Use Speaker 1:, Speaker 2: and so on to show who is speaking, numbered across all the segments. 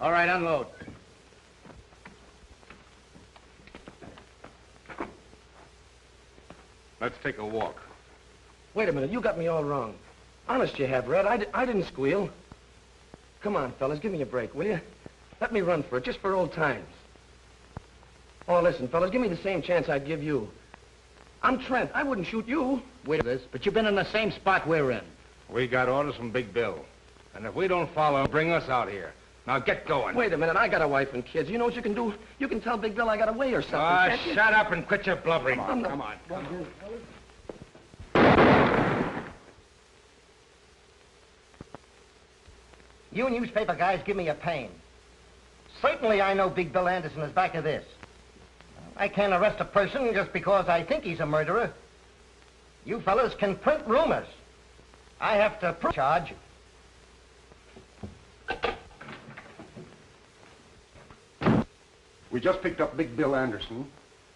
Speaker 1: All right, unload.
Speaker 2: Let's take a walk.
Speaker 3: Wait a minute, you got me all wrong. Honest you have, Red. I didn't squeal. Come on, fellas, give me a break, will you? Let me run for it, just for old times. Oh, listen, fellas, give me the same chance I'd give you. I'm Trent. I wouldn't shoot you.
Speaker 1: Wait a minute, but you've been in the same spot we're in.
Speaker 2: We got orders from Big Bill. And if we don't follow, bring us out here. Now get going.
Speaker 3: Wait a minute, I got a wife and kids. You know what you can do? You can tell Big Bill I got away or something.
Speaker 2: Ah, shut up and quit your blubbering.
Speaker 3: Come
Speaker 2: on.
Speaker 4: You newspaper guys give me a pain. Certainly I know Big Bill Anderson is back of this. I can't arrest a person just because I think he's a murderer. You fellas can print rumors. I have to prove charge.
Speaker 5: We just picked up Big Bill Anderson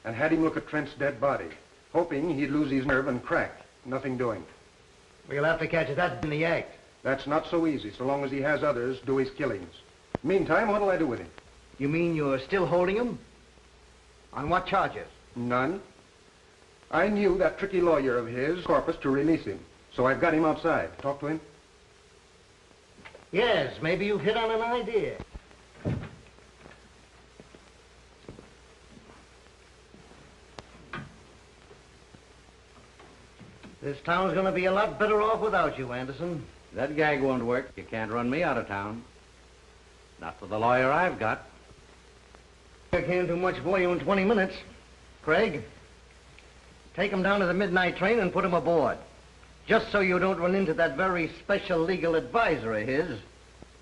Speaker 5: and had him look at Trent's dead body, hoping he'd lose his nerve and crack. Nothing doing.
Speaker 4: We'll have to catch that in the act.
Speaker 5: That's not so easy, so long as he has others do his killings. Meantime, what'll I do with him?
Speaker 4: You mean you're still holding him? On what charges?
Speaker 5: None. I knew that tricky lawyer of his, Corpus, to release him. So I've got him outside. Talk to him.
Speaker 4: Yes, maybe you've hit on an idea. This town's gonna be a lot better off without you, Anderson.
Speaker 1: That gag won't work. You can't run me out of town. Not with the lawyer I've got.
Speaker 4: I can't do much for you in 20 minutes. Craig, take him down to the midnight train and put him aboard. Just so you don't run into that very special legal advisor of his.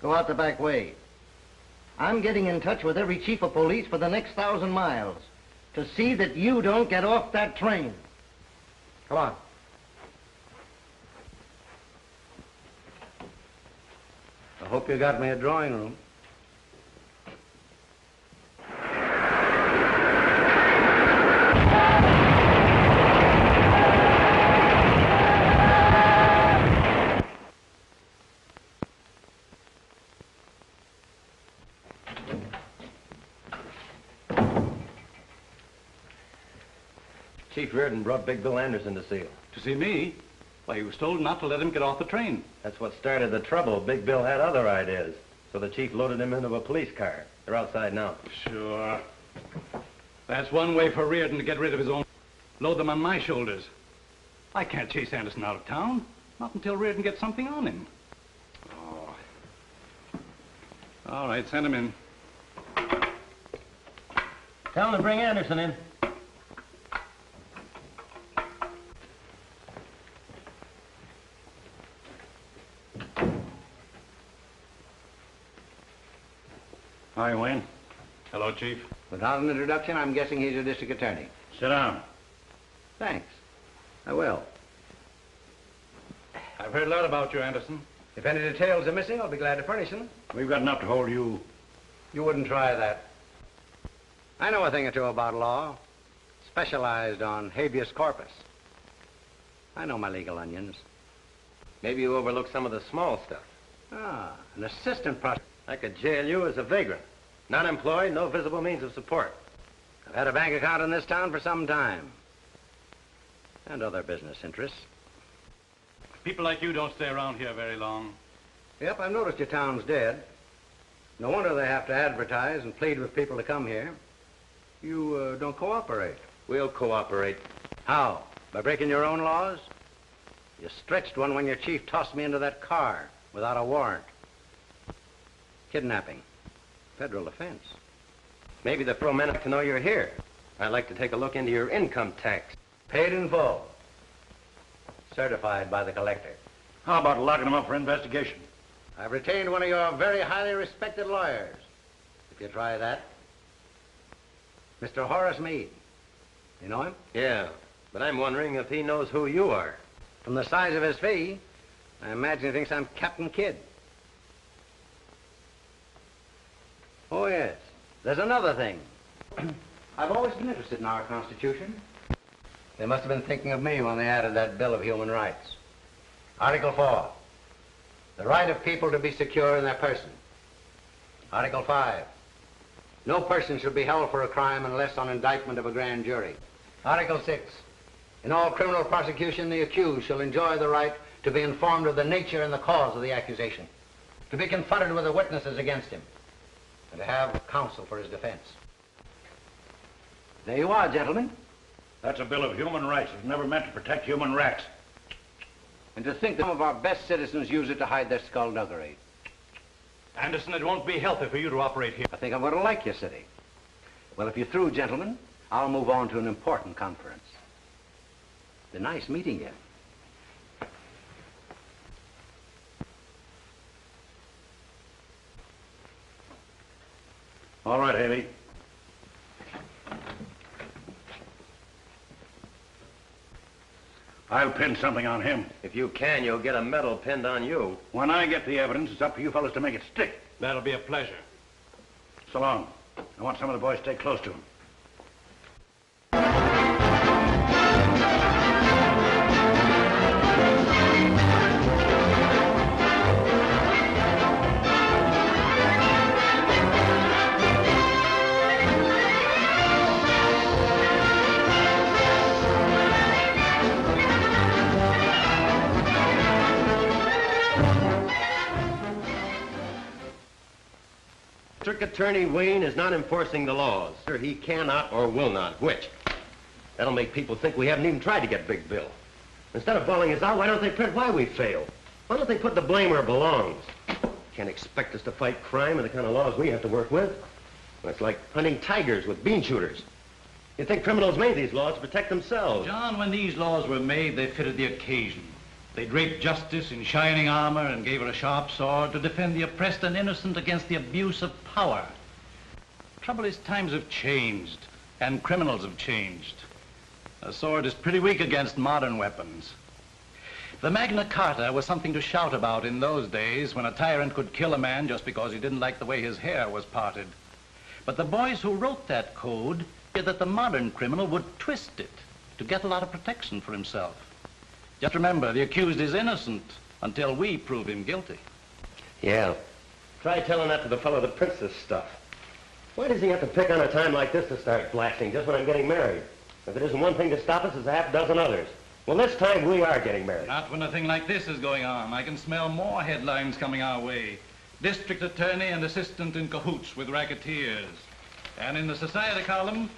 Speaker 4: Go out the back way. I'm getting in touch with every chief of police for the next 1,000 miles to see that you don't get off that train. Come on.
Speaker 1: I hope you got me a drawing room.
Speaker 6: Chief Reardon brought Big Bill Anderson to see you.
Speaker 7: To see me? Why, he was told not to let him get off the train.
Speaker 6: That's what started the trouble. Big Bill had other ideas. So the chief loaded him into a police car. They're outside now.
Speaker 7: Sure. That's one way for Reardon to get rid of his own. Load them on my shoulders. I can't chase Anderson out of town. Not until Reardon gets something on him. Oh. All right, send him in.
Speaker 4: Tell him to bring Anderson in.
Speaker 7: Hi, Wayne. Hello, Chief.
Speaker 1: Without an introduction, I'm guessing he's a district attorney.
Speaker 7: Sit down.
Speaker 1: Thanks. I will.
Speaker 7: I've heard a lot about you, Anderson.
Speaker 1: If any details are missing, I'll be glad to furnish them.
Speaker 7: We've got enough to hold you.
Speaker 1: You wouldn't try that. I know a thing or two about law. Specialized on habeas corpus. I know my legal onions.
Speaker 6: Maybe you overlooked some of the small stuff.
Speaker 1: Ah, an assistant prosecutor.
Speaker 6: I could jail you as a vagrant. Not employed, no visible means of support.
Speaker 1: I've had a bank account in this town for some time. And other business interests.
Speaker 7: People like you don't stay around here very long.
Speaker 1: Yep, I've noticed your town's dead. No wonder they have to advertise and plead with people to come here. You don't cooperate.
Speaker 6: We'll cooperate.
Speaker 1: How? By breaking your own laws? You stretched one when your chief tossed me into that car without a warrant. Kidnapping. Federal offense.
Speaker 6: Maybe the pro men like to know you're here. I'd like to take a look into your income tax.
Speaker 1: Paid in full. Certified by the collector.
Speaker 7: How about locking him up for investigation?
Speaker 1: I've retained one of your very highly respected lawyers. If you try that. Mr. Horace Meade. You know him?
Speaker 6: Yeah, but I'm wondering if he knows who you are.
Speaker 1: From the size of his fee, I imagine he thinks I'm Captain Kidd. Oh, yes. There's another thing. I've always been interested in our Constitution. They must have been thinking of me when they added that Bill of Human Rights. Article 4. The right of people to be secure in their person. Article 5. No person should be held for a crime unless on indictment of a grand jury. Article 6. In all criminal prosecution, the accused shall enjoy the right to be informed of the nature and the cause of the accusation, to be confronted with the witnesses against him, and to have counsel for his defense. There you are, gentlemen.
Speaker 8: That's a Bill of Human Rights. It's never meant to protect human rats.
Speaker 1: And to think that some of our best citizens use it to hide their skullduggery.
Speaker 7: Anderson, it won't be healthy for you to operate here.
Speaker 1: I think I'm going to like your city. Well, if you're through, gentlemen, I'll move on to an important conference. It's been nice meeting you.
Speaker 8: All right, Haley. I'll pin something on him.
Speaker 6: If you can, you'll get a medal pinned on you.
Speaker 8: When I get the evidence, it's up to you fellas to make it stick.
Speaker 7: That'll be a pleasure.
Speaker 8: So long. I want some of the boys to stay close to him.
Speaker 6: District Attorney Wayne is not enforcing the laws. He cannot or will not. Which? That'll make people think we haven't even tried to get Big Bill. Instead of bawling us out, why don't they print why we failed? Why don't they put the blame where it belongs? Can't expect us to fight crime and the kind of laws we have to work with. It's like hunting tigers with bean shooters. You'd think criminals made these laws to protect themselves.
Speaker 7: John, when these laws were made, they fitted the occasion. They draped justice in shining armor and gave her a sharp sword to defend the oppressed and innocent against the abuse of power. Trouble is, times have changed, and criminals have changed. A sword is pretty weak against modern weapons. The Magna Carta was something to shout about in those days when a tyrant could kill a man just because he didn't like the way his hair was parted. But the boys who wrote that code feared that the modern criminal would twist it to get a lot of protection for himself. Just remember, the accused is innocent until we prove him guilty.
Speaker 6: Yeah. Try telling that to the fellow that prints this stuff. Why does he have to pick on a time like this to start blasting just when I'm getting married? If it isn't one thing to stop us, it's a half dozen others. Well, this time we are getting married.
Speaker 7: Not when a thing like this is going on. I can smell more headlines coming our way. District attorney and assistant in cahoots with racketeers. And in the society column,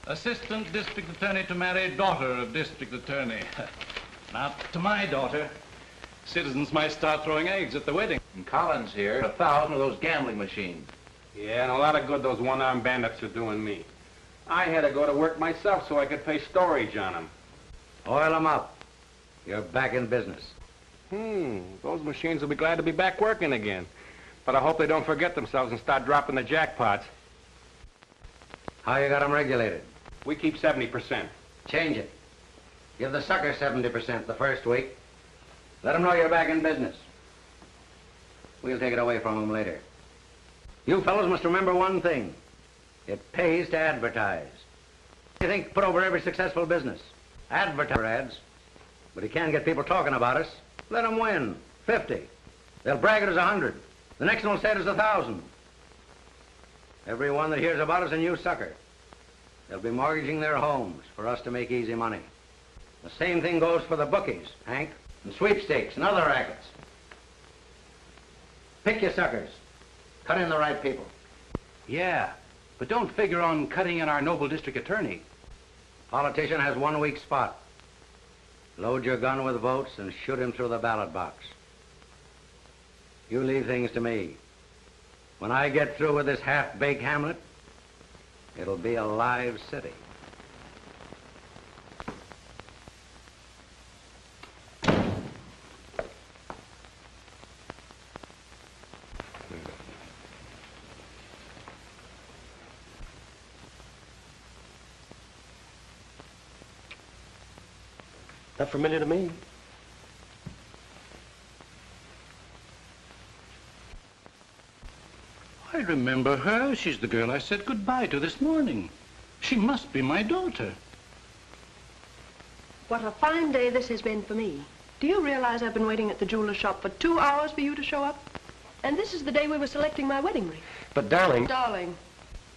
Speaker 7: assistant district attorney to marry daughter of district attorney. Not to my daughter. Citizens might start throwing eggs at the wedding.
Speaker 2: And Collins here, 1,000 of those gambling machines.
Speaker 9: Yeah, and a lot of good those one-armed bandits are doing me. I had to go to work myself so I could pay storage on them.
Speaker 1: Oil them up. You're back in business.
Speaker 9: Those machines will be glad to be back working again. But I hope they don't forget themselves and start dropping the jackpots.
Speaker 1: How you got them regulated?
Speaker 9: We keep 70%.
Speaker 1: Change it. Give the sucker 70% the first week. Let them know you're back in business. We'll take it away from them later. You fellows must remember one thing. It pays to advertise. You think put over every successful business. Advertise ads. But you can't get people talking about us. Let them win. 50. They'll brag it as 100. The next one will say it as 1,000. Everyone that hears about us a new sucker. They'll be mortgaging their homes for us to make easy money. The same thing goes for the bookies, Hank, and sweepstakes and other rackets. Pick your suckers. Cut in the right people.
Speaker 7: Yeah, but don't figure on cutting in our noble district attorney.
Speaker 1: Politician has 1 weak spot. Load your gun with votes and shoot him through the ballot box. You leave things to me. When I get through with this half-baked hamlet, it'll be a live city.
Speaker 6: Not familiar to me.
Speaker 7: I remember her. She's the girl I said goodbye to this morning. She must be my daughter.
Speaker 10: What a fine day this has been for me. Do you realize I've been waiting at the jeweler's shop for 2 hours for you to show up? And this is the day we were selecting my wedding ring.
Speaker 6: But, darling...
Speaker 10: Darling.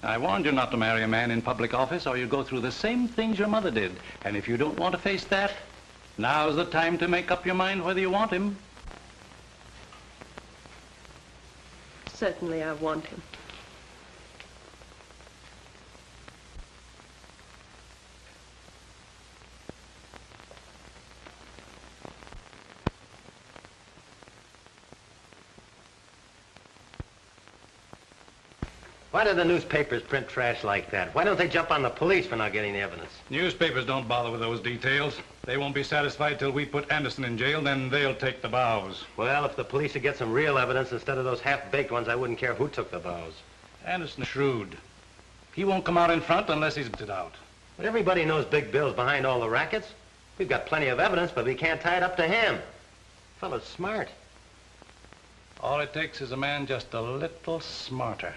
Speaker 7: I warned you not to marry a man in public office or you'll go through the same things your mother did. And if you don't want to face that, now's the time to make up your mind whether you want him.
Speaker 10: Certainly I want him.
Speaker 6: Why do the newspapers print trash like that? Why don't they jump on the police for not getting the evidence?
Speaker 7: Newspapers don't bother with those details. They won't be satisfied till we put Anderson in jail, then they'll take the bows.
Speaker 6: Well, if the police would get some real evidence instead of those half-baked ones, I wouldn't care who took the bows.
Speaker 7: Anderson's shrewd. He won't come out in front unless he's it out.
Speaker 6: But everybody knows Big Bill's behind all the rackets. We've got plenty of evidence, but we can't tie it up to him. Fellow's smart.
Speaker 7: All it takes is a man just a little smarter.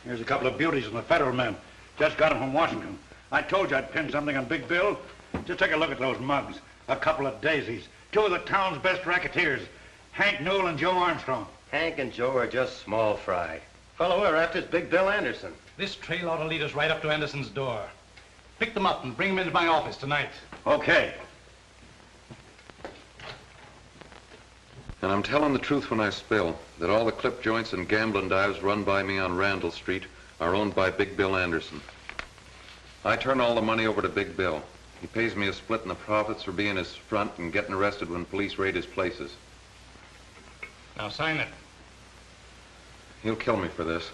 Speaker 8: Here's a couple of beauties from the federal men. Just got them from Washington. I told you I'd pin something on Big Bill. Just take a look at those mugs. A couple of daisies. Two of the town's best racketeers. Hank Newell and Joe Armstrong.
Speaker 6: Hank and Joe are just small fry. Fellow we're after is Big Bill Anderson.
Speaker 7: This trail ought to lead us right up to Anderson's door. Pick them up and bring them into my office tonight.
Speaker 8: Okay.
Speaker 11: And I'm telling the truth when I spill that all the clip joints and gambling dives run by me on Randall Street are owned by Big Bill Anderson. I turn all the money over to Big Bill. He pays me a split in the profits for being his front and getting arrested when police raid his places.
Speaker 7: Now sign it.
Speaker 11: He'll kill me for this.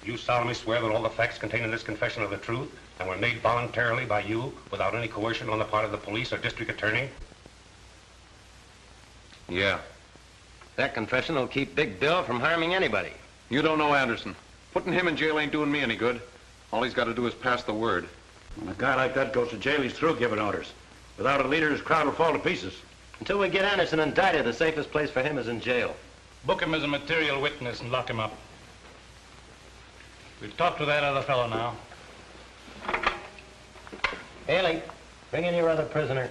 Speaker 12: You solemnly swear that all the facts contained in this confession are the truth and were made voluntarily by you without any coercion on the part of the police or district attorney?
Speaker 11: Yeah.
Speaker 6: That confession will keep Big Bill from harming anybody.
Speaker 11: You don't know Anderson. Putting him in jail ain't doing me any good. All he's got to do is pass the word.
Speaker 8: When a guy like that goes to jail, he's through giving orders. Without a leader, his crowd will fall to pieces.
Speaker 6: Until we get Anderson indicted, the safest place for him is in jail.
Speaker 7: Book him as a material witness and lock him up. We'll talk to that other fellow now.
Speaker 6: Haley, bring in your other prisoner.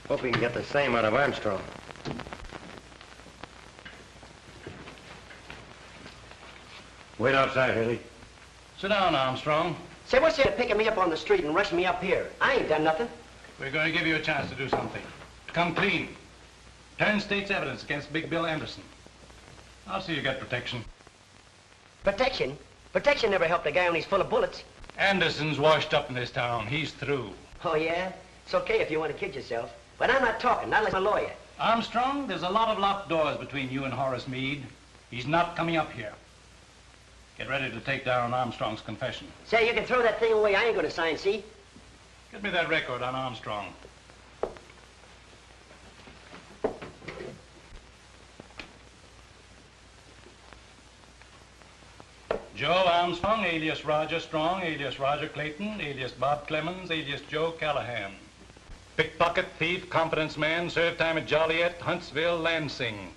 Speaker 6: Hope we can get the same out of Armstrong.
Speaker 8: Wait outside, Haley.
Speaker 7: Sit down, Armstrong.
Speaker 4: Say, what's there picking me up on the street and rushing me up here? I ain't done nothing.
Speaker 7: We're going to give you a chance to do something. To come clean. Turn state's evidence against Big Bill Anderson. I'll see you get protection.
Speaker 4: Protection? Protection never helped a guy when he's full of bullets.
Speaker 7: Anderson's washed up in this town. He's through.
Speaker 4: Oh, yeah? It's okay if you want to kid yourself. But I'm not talking, not unless I'm a lawyer.
Speaker 7: Armstrong, there's a lot of locked doors between you and Horace Meade. He's not coming up here. Get ready to take down Armstrong's confession.
Speaker 4: Say, you can throw that thing away. I ain't going to sign, see?
Speaker 7: Get me that record on Armstrong. Joe Armstrong, alias Roger Strong, alias Roger Clayton, alias Bob Clemens, alias Joe Callahan. Pickpocket, thief, confidence man, served time at Joliet, Huntsville, Lansing.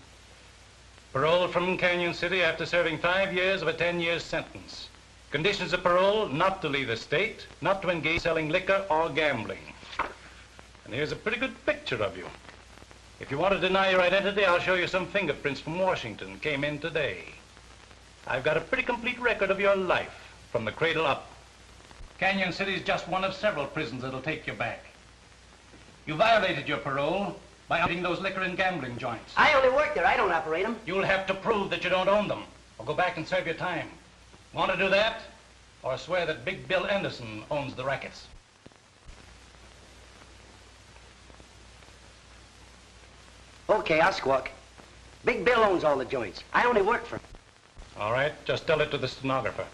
Speaker 7: Paroled from Canyon City after serving 5 years of a 10-year sentence. Conditions of parole, not to leave the state, not to engage selling liquor or gambling. And here's a pretty good picture of you. If you want to deny your identity, I'll show you some fingerprints from Washington, came in today. I've got a pretty complete record of your life, from the cradle up. Canyon City's just one of several prisons that'll take you back. You violated your parole by operating those liquor and gambling joints.
Speaker 4: I only work there. I don't operate them.
Speaker 7: You'll have to prove that you don't own them, or go back and serve your time. Want to do that? Or swear that Big Bill Anderson owns the rackets?
Speaker 4: Okay, I'll squawk. Big Bill owns all the joints. I only work for him.
Speaker 7: All right, just tell it to the stenographer.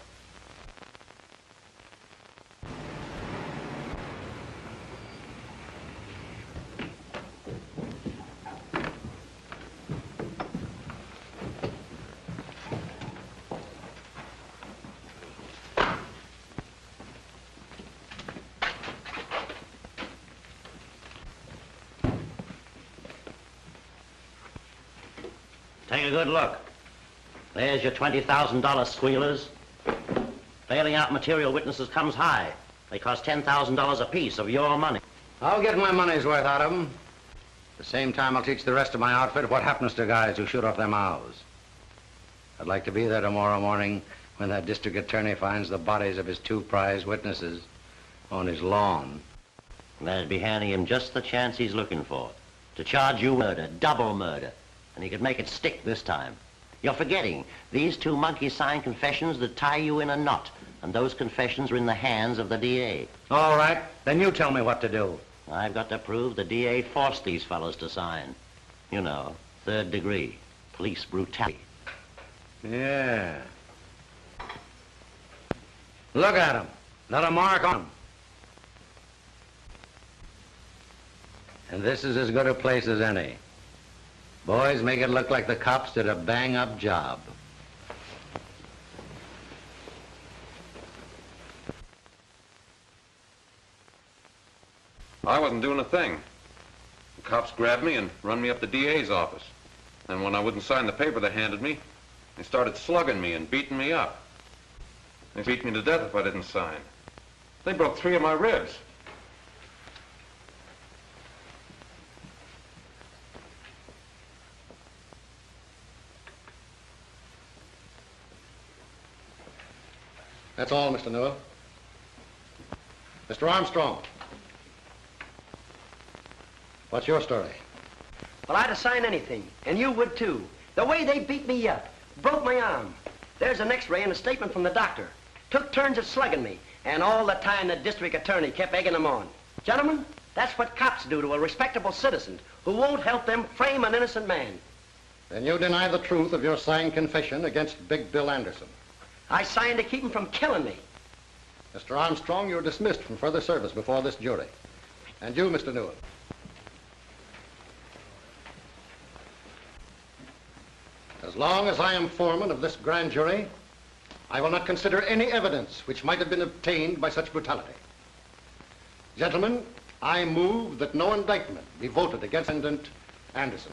Speaker 6: Take a good look. There's your $20,000 squealers. Bailing out material witnesses comes high. They cost $10,000 apiece of your money.
Speaker 1: I'll get my money's worth out of them. At the same time, I'll teach the rest of my outfit what happens to guys who shoot off their mouths. I'd like to be there tomorrow morning when that district attorney finds the bodies of his 2 prize witnesses on his lawn.
Speaker 6: That'd be handing him just the chance he's looking for. To charge you murder, double murder. And he could make it stick this time. You're forgetting, these 2 monkeys signed confessions that tie you in a knot. And those confessions are in the hands of the DA.
Speaker 1: All right, then you tell me what to do.
Speaker 6: I've got to prove the DA forced these fellows to sign. You know, 3rd degree, police brutality.
Speaker 1: Yeah. Look at them. Not a mark on them. And this is as good a place as any. Boys, make it look like the cops did a bang-up job.
Speaker 11: I wasn't doing a thing. The cops grabbed me and run me up the DA's office. And when I wouldn't sign the paper they handed me, they started slugging me and beating me up. They beat me to death if I didn't sign. They broke 3 of my ribs.
Speaker 4: That's all, Mr. Newell. Mr. Armstrong. What's your story?
Speaker 3: Well, I'd have signed anything, and you would too. The way they beat me up, broke my arm. There's an x-ray and a statement from the doctor. Took turns at slugging me, and all the time the district attorney kept egging them on. Gentlemen, that's what cops do to a respectable citizen who won't help them frame an innocent man.
Speaker 4: Then you deny the truth of your signed confession against Big Bill Anderson.
Speaker 3: I signed to keep him from killing me.
Speaker 4: Mr. Armstrong, you're dismissed from further service before this jury. And you, Mr. Newell. As long as I am foreman of this grand jury, I will not consider any evidence which might have been obtained by such brutality. Gentlemen, I move that no indictment be voted against defendant Anderson.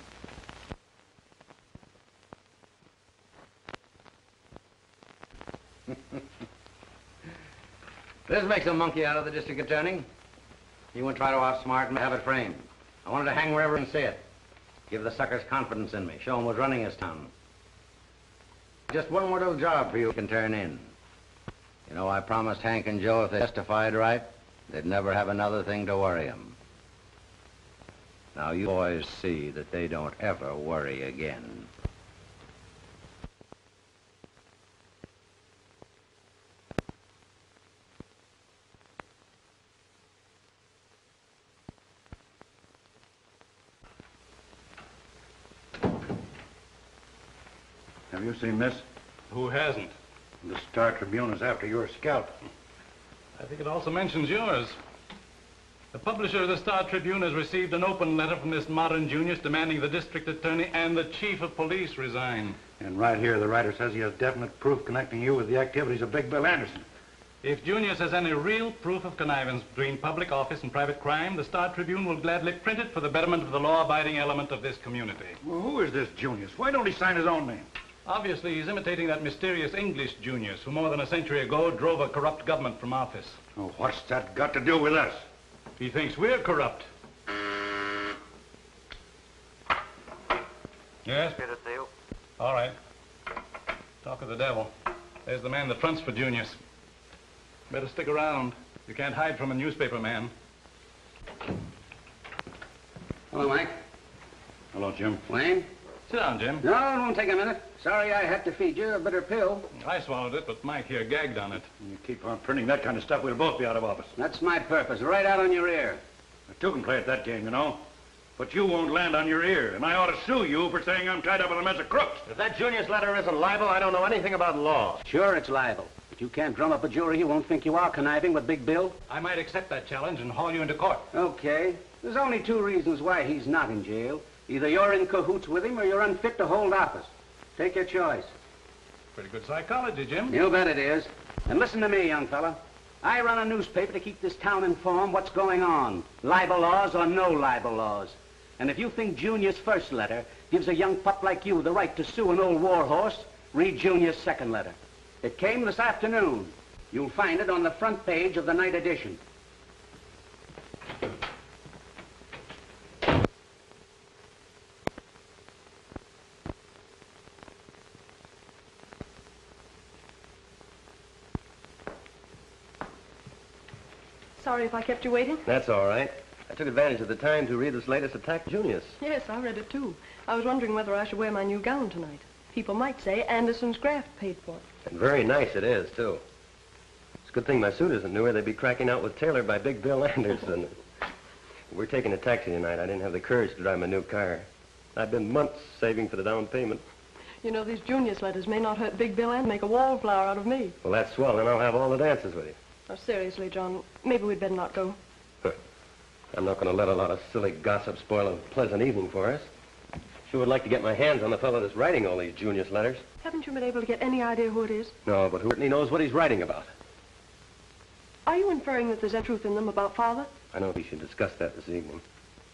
Speaker 1: This makes a monkey out of the district attorney. He won't try to outsmart me, have it framed. I wanted to hang wherever and see it. Give the suckers confidence in me. Show them who's running his town. Just one more little job for you can turn in. You know, I promised Hank and Joe if they testified right, they'd never have another thing to worry them. Now you boys see that they don't ever worry again.
Speaker 8: Have you seen this?
Speaker 7: Who hasn't?
Speaker 8: The Star Tribune is after your scalp.
Speaker 7: I think it also mentions yours. The publisher of the Star Tribune has received an open letter from this modern Junius demanding the district attorney and the chief of police resign.
Speaker 8: And right here, the writer says he has definite proof connecting you with the activities of Big Bill Anderson.
Speaker 7: If Junius has any real proof of connivance between public office and private crime, the Star Tribune will gladly print it for the betterment of the law-abiding element of this community.
Speaker 8: Well, who is this Junius? Why don't he sign his own name?
Speaker 7: Obviously, he's imitating that mysterious English Junius who more than a century ago drove a corrupt government from office.
Speaker 8: Oh, what's that got to do with us?
Speaker 7: He thinks we're corrupt. Yes?
Speaker 13: Get it, Theo.
Speaker 7: All right. Talk of the devil. There's the man that fronts for Junius. Better stick around. You can't hide from a newspaper man.
Speaker 1: Hello, Mike.
Speaker 8: Hello, Jim.
Speaker 1: Wayne?
Speaker 7: Sit down, Jim.
Speaker 1: No, it won't take a minute. Sorry I had to feed you a bitter pill.
Speaker 7: I swallowed it, but Mike here gagged on it.
Speaker 8: You keep on printing that kind of stuff, we'll both be out of office.
Speaker 1: That's my purpose, right out on your ear.
Speaker 8: I too can play at that game, you know. But you won't land on your ear, and I ought to sue you for saying I'm tied up with a mess of crooks.
Speaker 6: If that Junius letter isn't libel, I don't know anything about law.
Speaker 1: Sure, it's libel. But you can't drum up a jury who won't think you are conniving with Big Bill.
Speaker 7: I might accept that challenge and haul you into court.
Speaker 1: Okay. There's only 2 reasons why he's not in jail. Either you're in cahoots with him or you're unfit to hold office. Take your choice.
Speaker 7: Pretty good psychology, Jim.
Speaker 1: You bet it is. And listen to me, young fella. I run a newspaper to keep this town informed what's going on. Libel laws or no libel laws.
Speaker 13: And if you think Junior's first letter gives a young pup like you the right to sue an old war horse, read Junior's second letter. It came this afternoon. You'll find it on the front page of the night edition.
Speaker 10: Sorry if I kept you waiting.
Speaker 6: That's all right. I took advantage of the time to read this latest attack, Junius.
Speaker 10: Yes, I read it too. I was wondering whether I should wear my new gown tonight. People might say Anderson's graft paid for it.
Speaker 6: And very nice it is, too. It's a good thing my suit isn't new, or they'd be cracking out with Taylor by Big Bill Anderson. We're taking a taxi tonight. I didn't have the courage to drive my new car. I've been months saving for the down payment.
Speaker 10: You know, these Junius letters may not hurt Big Bill and make a wallflower out of me.
Speaker 6: Well, that's swell. Then I'll have all the dances with you.
Speaker 10: Oh, seriously, John, maybe we'd better not go.
Speaker 6: I'm not going to let a lot of silly gossip spoil a pleasant evening for us. Sure would like to get my hands on the fellow that's writing all these Junius letters.
Speaker 10: Haven't you been able to get any idea who it is?
Speaker 6: No, but who certainly knows what he's writing about?
Speaker 10: Are you inferring that there's any truth in them about Father?
Speaker 6: I know we should discuss that this evening.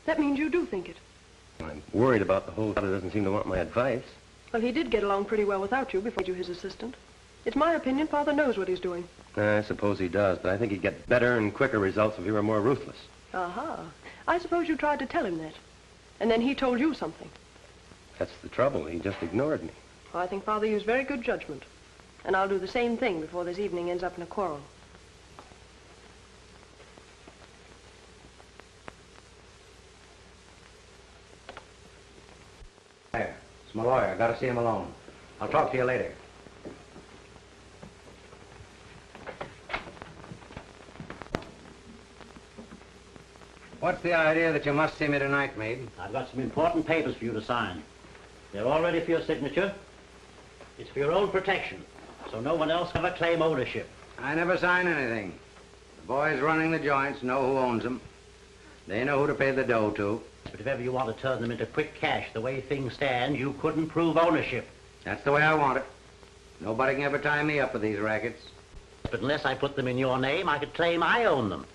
Speaker 10: That means you do think it.
Speaker 6: I'm worried about the whole Father doesn't seem to want my advice.
Speaker 10: Well, he did get along pretty well without you before you were his assistant. It's my opinion Father knows what he's doing.
Speaker 6: I suppose he does, but I think he'd get better and quicker results if he were more ruthless.
Speaker 10: Aha. I suppose you tried to tell him that. And then he told you something.
Speaker 6: That's the trouble. He just ignored me.
Speaker 10: Well, I think Father used very good judgment. And I'll do the same thing before this evening ends up in a quarrel.
Speaker 1: There. It's my lawyer. I gotta see him alone. I'll talk to you later. What's the idea that you must see me tonight, Meade?
Speaker 14: I've got some important papers for you to sign. They're all ready for your signature. It's for your own protection, so no one else can ever claim ownership.
Speaker 1: I never sign anything. The boys running the joints know who owns them. They know who to pay the dough to.
Speaker 14: But if ever you want to turn them into quick cash, the way things stand, you couldn't prove ownership.
Speaker 1: That's the way I want it. Nobody can ever tie me up with these rackets.
Speaker 14: But unless I put them in your name, I could claim I own them.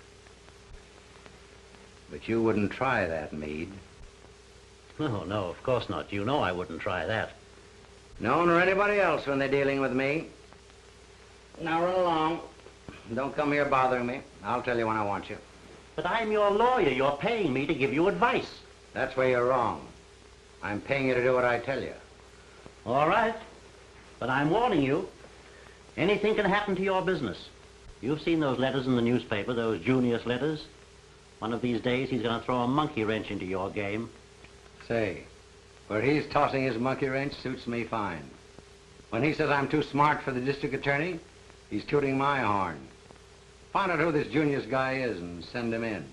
Speaker 1: But you wouldn't try that, Meade.
Speaker 14: Oh, no, of course not. You know I wouldn't try that.
Speaker 1: No one or anybody else when they're dealing with me. Now run along. Don't come here bothering me. I'll tell you when I want you.
Speaker 14: But I'm your lawyer. You're paying me to give you advice.
Speaker 1: That's where you're wrong. I'm paying you to do what I tell you.
Speaker 14: All right. But I'm warning you. Anything can happen to your business. You've seen those letters in the newspaper, those Junius letters. One of these days, he's going to throw a monkey wrench into your game.
Speaker 1: Say, where he's tossing his monkey wrench suits me fine. When he says I'm too smart for the district attorney, he's tooting my horn. Find out who this Junius guy is and send him in.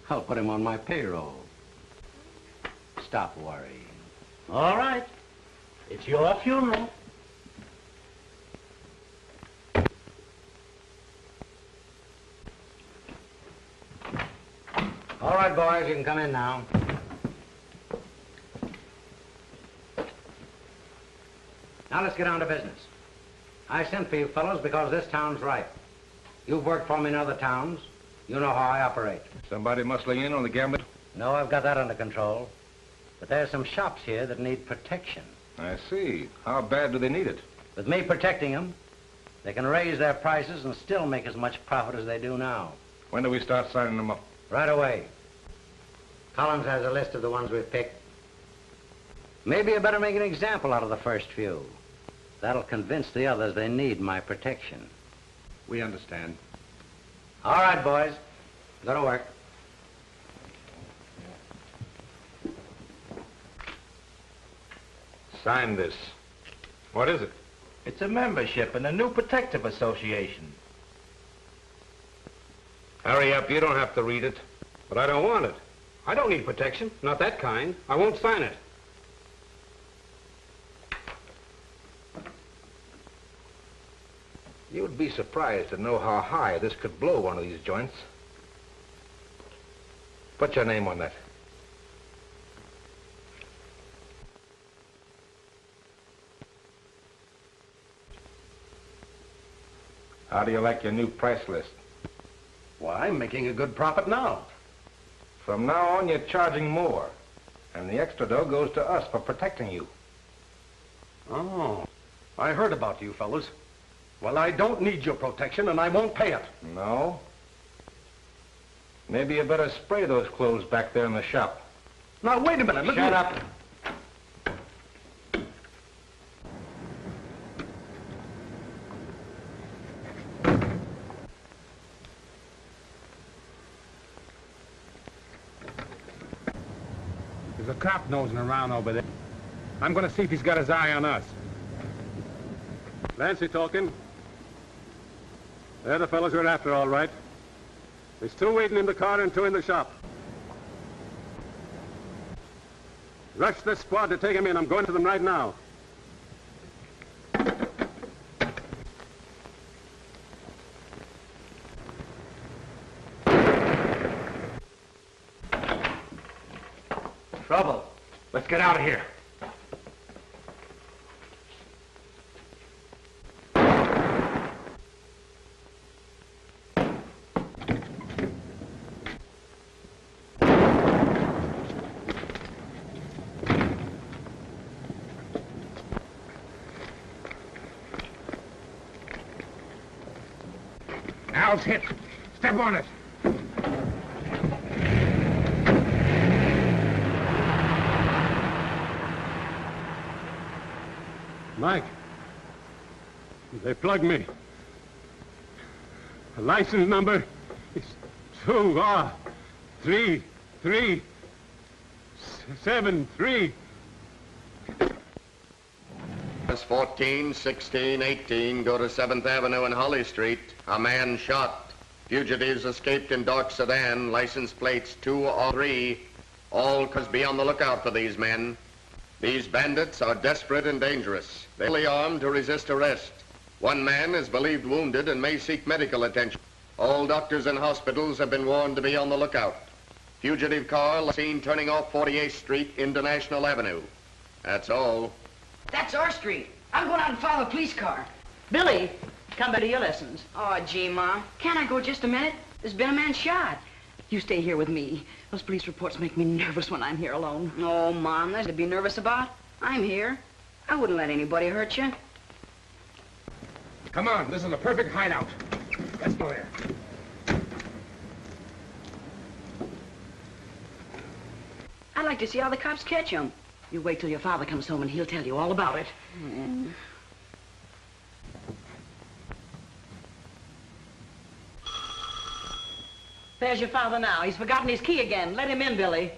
Speaker 1: I'll put him on my payroll. Stop worrying.
Speaker 14: All right. It's your funeral.
Speaker 1: All right, boys, you can come in now. Now let's get down to business. I sent for you fellows because this town's ripe. You've worked for me in other towns. You know how I operate.
Speaker 2: Somebody muscling in on the gambling?
Speaker 1: No, I've got that under control. But there's some shops here that need protection.
Speaker 2: I see. How bad do they need it?
Speaker 1: With me protecting them, they can raise their prices and still make as much profit as they do now.
Speaker 2: When do we start signing them up?
Speaker 1: Right away. Collins has a list of the ones we've picked. Maybe you better make an example out of the first few. That'll convince the others they need my protection.
Speaker 2: We understand.
Speaker 1: All right, boys. Go to work.
Speaker 2: Sign this. What is it?
Speaker 9: It's a membership in a new protective association.
Speaker 2: Hurry up. You don't have to read it.
Speaker 7: But I don't want it. I don't need protection. Not that kind. I won't sign it.
Speaker 2: You'd be surprised to know how high this could blow one of these joints. Put your name on that. How do you like your new price list?
Speaker 3: Well, I'm making a good profit now.
Speaker 2: From now on, you're charging more. And the extra dough goes to us for protecting you.
Speaker 3: Oh, I heard about you fellas. Well, I don't need your protection, and I won't pay it.
Speaker 2: No? Maybe you better spray those clothes back there in the shop.
Speaker 3: Now, wait a minute.
Speaker 2: Shut up.
Speaker 9: There's a cop nosing around over there. I'm going to see if he's got his eye on us.
Speaker 15: Lancy talking. They're the fellows we're after, all right. There's 2 waiting in the car and 2 in the shop. Rush this squad to take him in. I'm going to them right now.
Speaker 2: Trouble. Let's get out of here.
Speaker 9: Al's hit. Step on it.
Speaker 15: Mike, they plugged me. The license number is 23373.
Speaker 6: Bus 14, 16, 18 go to 7th Avenue and Holly Street. A man shot. Fugitives escaped in dark sedan, license plates 2 or 3. All cause be on the lookout for these men. These bandits are desperate and dangerous. They're fully armed to resist arrest. One man is believed wounded and may seek medical attention. All doctors and hospitals have been warned to be on the lookout. Fugitive car seen turning off 48th Street into National Avenue. That's all.
Speaker 16: That's our street. I'm going out and follow a police car.
Speaker 10: Billy, come back to your lessons.
Speaker 16: Oh, gee, Ma. Can't I go just a minute? There's been a man shot.
Speaker 10: You stay here with me. Those police reports make me nervous when I'm here alone.
Speaker 16: No, Mom, there's to be nervous about. I'm here. I wouldn't let anybody hurt you.
Speaker 9: Come on, this is a perfect hideout. Let's go there.
Speaker 16: I'd like to see how the cops catch him.
Speaker 10: You wait till your father comes home and he'll tell you all about it. There's your father now. He's forgotten his key again. Let him in, Billy.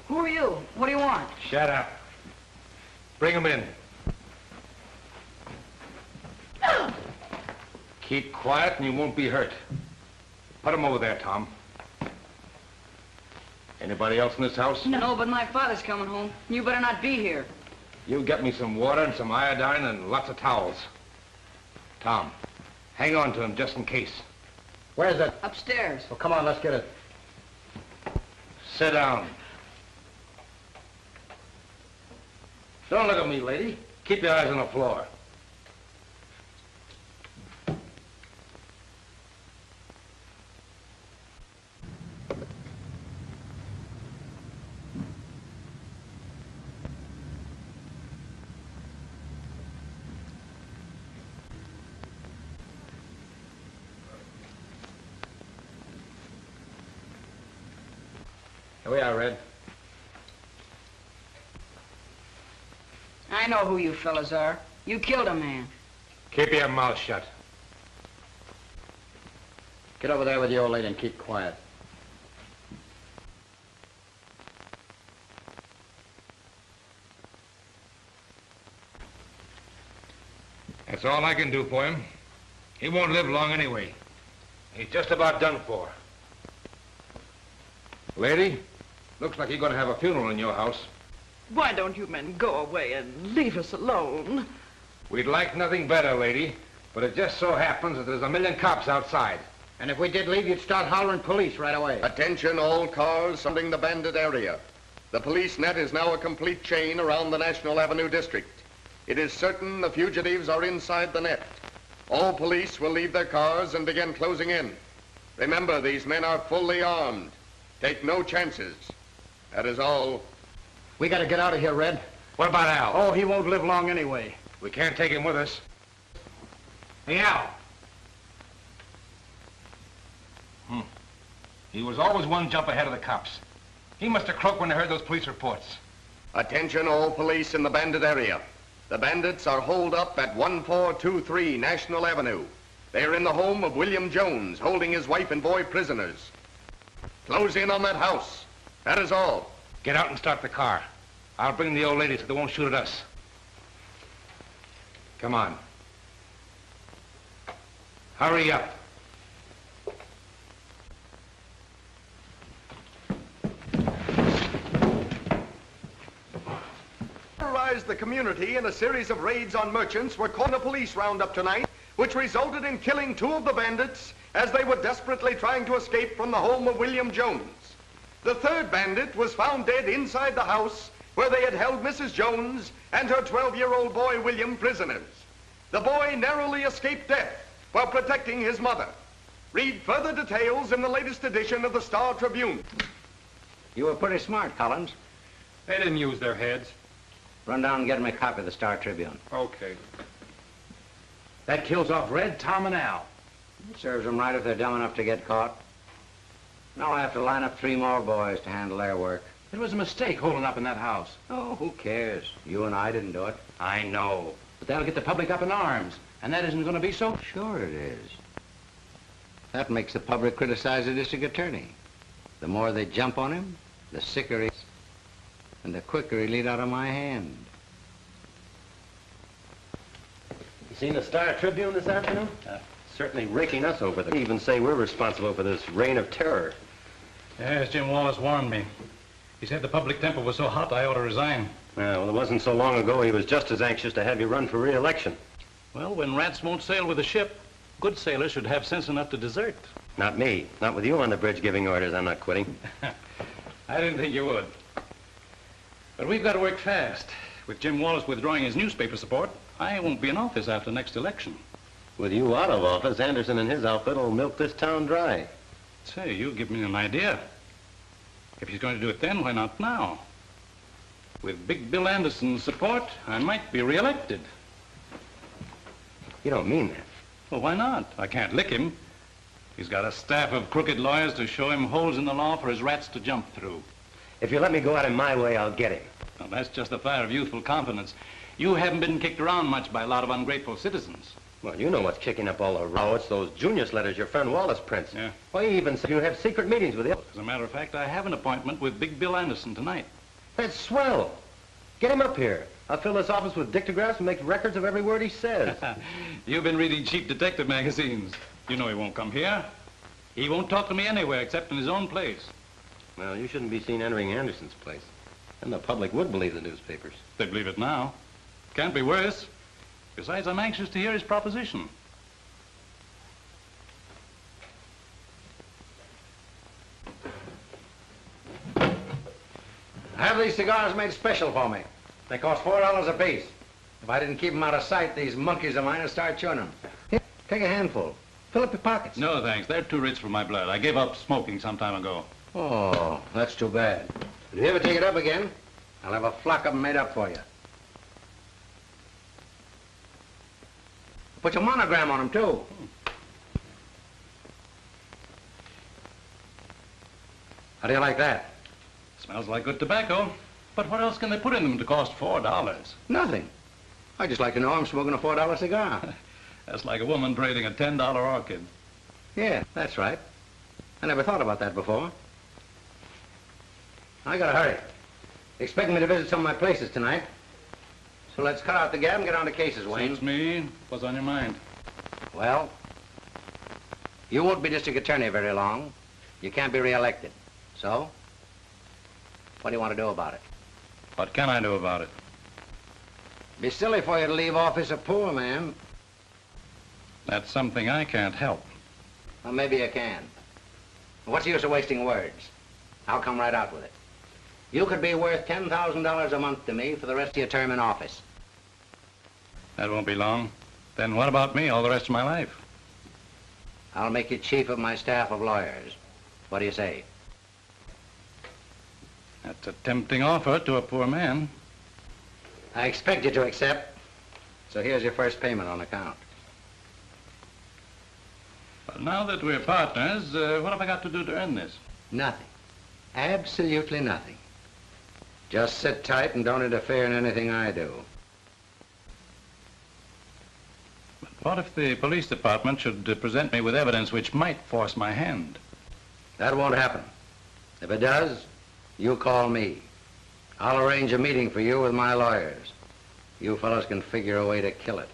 Speaker 16: Who are you? What do you want?
Speaker 2: Shut up. Bring him in. Keep quiet and you won't be hurt. Put him over there, Tom. Anybody else in this house?
Speaker 16: No, but my father's coming home. You better not be here.
Speaker 2: You get me some water and some iodine and lots of towels. Tom, hang on to him just in case.
Speaker 4: Where's it?
Speaker 16: Upstairs.
Speaker 4: Well, come on, let's get it.
Speaker 2: Sit down. Don't look at me, lady. Keep your eyes on the floor. Here we are, Red.
Speaker 16: I know who you fellas are. You killed a man.
Speaker 2: Keep your mouth shut.
Speaker 4: Get over there with the old lady and keep quiet.
Speaker 2: That's all I can do for him. He won't live long anyway. He's just about done for. Lady, looks like you're going to have a funeral in your house.
Speaker 10: Why don't you men go away and leave us alone?
Speaker 2: We'd like nothing better, lady, but it just so happens that there's a million cops outside.
Speaker 4: And if we did leave, you'd start hollering police right away.
Speaker 6: Attention all cars surrounding the bandit area. The police net is now a complete chain around the National Avenue district. It is certain the fugitives are inside the net.
Speaker 17: All police will leave their cars and begin closing in. Remember, these men are fully armed. Take no chances. That is all.
Speaker 3: We gotta get out of here, Red.
Speaker 2: What about Al?
Speaker 3: Oh, he won't live long anyway.
Speaker 2: We can't take him with us. Hey, Al. He was always one jump ahead of the cops. He must have croaked when they heard those police reports.
Speaker 17: Attention all police in the bandit area. The bandits are holed up at 1423 National Avenue. They are in the home of William Jones, holding his wife and boy prisoners. Close in on that house. That is all.
Speaker 2: Get out and start the car. I'll bring the old lady so they won't shoot at us. Come on. Hurry up.
Speaker 17: Terrorized the community in a series of raids on merchants were caught in a police roundup tonight, which resulted in killing 2 of the bandits as they were desperately trying to escape from the home of William Jones. The 3rd bandit was found dead inside the house where they had held Mrs. Jones and her 12-year-old boy William prisoners. The boy narrowly escaped death while protecting his mother. Read further details in the latest edition of the Star Tribune.
Speaker 1: You were pretty smart, Collins.
Speaker 9: They didn't use their heads.
Speaker 1: Run down and get him a copy of the Star Tribune.
Speaker 9: Okay.
Speaker 2: That kills off Red, Tom, and Al.
Speaker 1: Serves them right if they're dumb enough to get caught. Now I have to line up 3 more boys to handle their work.
Speaker 2: It was a mistake holding up in that house.
Speaker 1: Oh, who cares? You and I didn't do it.
Speaker 2: I know. But that'll get the public up in arms. And that isn't going to be so...
Speaker 1: Sure it is. That makes the public criticize the district attorney. The more they jump on him, the sicker he is. And the quicker he'll eat out of my hand.
Speaker 6: You seen the Star Tribune this afternoon? Certainly raking us over. They even say we're responsible for this reign of terror.
Speaker 7: Yes, Jim Wallace warned me. He said the public temper was so hot I ought to resign.
Speaker 6: Yeah, well, it wasn't so long ago he was just as anxious to have you run for re-election.
Speaker 7: Well, when rats won't sail with a ship, good sailors should have sense enough to desert.
Speaker 6: Not me. Not with you on the bridge giving orders. I'm not quitting.
Speaker 7: I didn't think you would. But we've got to work fast. With Jim Wallace withdrawing his newspaper support, I won't be in office after next election.
Speaker 6: With you out of office, Anderson and his outfit will milk this town dry.
Speaker 7: Say, you give me an idea. If he's going to do it then, why not now? With Big Bill Anderson's support, I might be re-elected.
Speaker 6: You don't mean that.
Speaker 7: Well, why not? I can't lick him. He's got a staff of crooked lawyers to show him holes in the law for his rats to jump through.
Speaker 6: If you let me go at him my way, I'll get him.
Speaker 7: Well, that's just the fire of youthful confidence. You haven't been kicked around much by a lot of ungrateful citizens.
Speaker 6: Well, you know what's kicking up all the row. It's those Junius letters your friend Wallace prints.
Speaker 7: Yeah.
Speaker 6: Why, he even said you have secret meetings with him.
Speaker 7: As a matter of fact, I have an appointment with Big Bill Anderson tonight.
Speaker 6: That's swell. Get him up here. I'll fill this office with dictographs and make records of every word he says.
Speaker 7: You've been reading cheap detective magazines. You know he won't come here. He won't talk to me anywhere except in his own place.
Speaker 6: Well, you shouldn't be seen entering Anderson's place. And the public would believe the newspapers.
Speaker 7: They believe it now. Can't be worse. Besides, I'm anxious to hear his proposition.
Speaker 1: Have these cigars made special for me. They cost $4 apiece. If I didn't keep them out of sight, these monkeys of mine would start chewing them. Here, take a handful. Fill up your pockets.
Speaker 7: No, thanks. They're too rich for my blood. I gave up smoking some time ago.
Speaker 1: Oh, that's too bad. If you ever take it up again, I'll have a flock of them made up for you. Put your monogram on them, too. How do you like that?
Speaker 7: Smells like good tobacco. But what else can they put in them to cost $4?
Speaker 1: Nothing. I just like to know I'm smoking a $4 cigar.
Speaker 7: That's like a woman trading a $10 orchid.
Speaker 1: Yeah, that's right. I never thought about that before. I gotta hurry. Expecting me to visit some of my places tonight. So let's cut out the gab and get on to cases, Wayne.
Speaker 7: Suits me. What's on your mind?
Speaker 1: Well, you won't be district attorney very long. You can't be re-elected. So, what do you want to do about it?
Speaker 7: What can I do about it?
Speaker 1: Be silly for you to leave office a poor man.
Speaker 7: That's something I can't help.
Speaker 1: Well, maybe you can. What's the use of wasting words? I'll come right out with it. You could be worth $10,000 a month to me for the rest of your term in office.
Speaker 7: That won't be long. Then what about me all the rest of my life?
Speaker 1: I'll make you chief of my staff of lawyers. What do you say?
Speaker 7: That's a tempting offer to a poor man.
Speaker 1: I expect you to accept. So here's your first payment on account.
Speaker 7: But now that we're partners, what have I got to do to earn this?
Speaker 1: Nothing. Absolutely nothing. Just sit tight and don't interfere in anything I do.
Speaker 7: But what if the police department should present me with evidence which might force my hand?
Speaker 1: That won't happen. If it does, you call me. I'll arrange a meeting for you with my lawyers. You fellows can figure a way to kill it.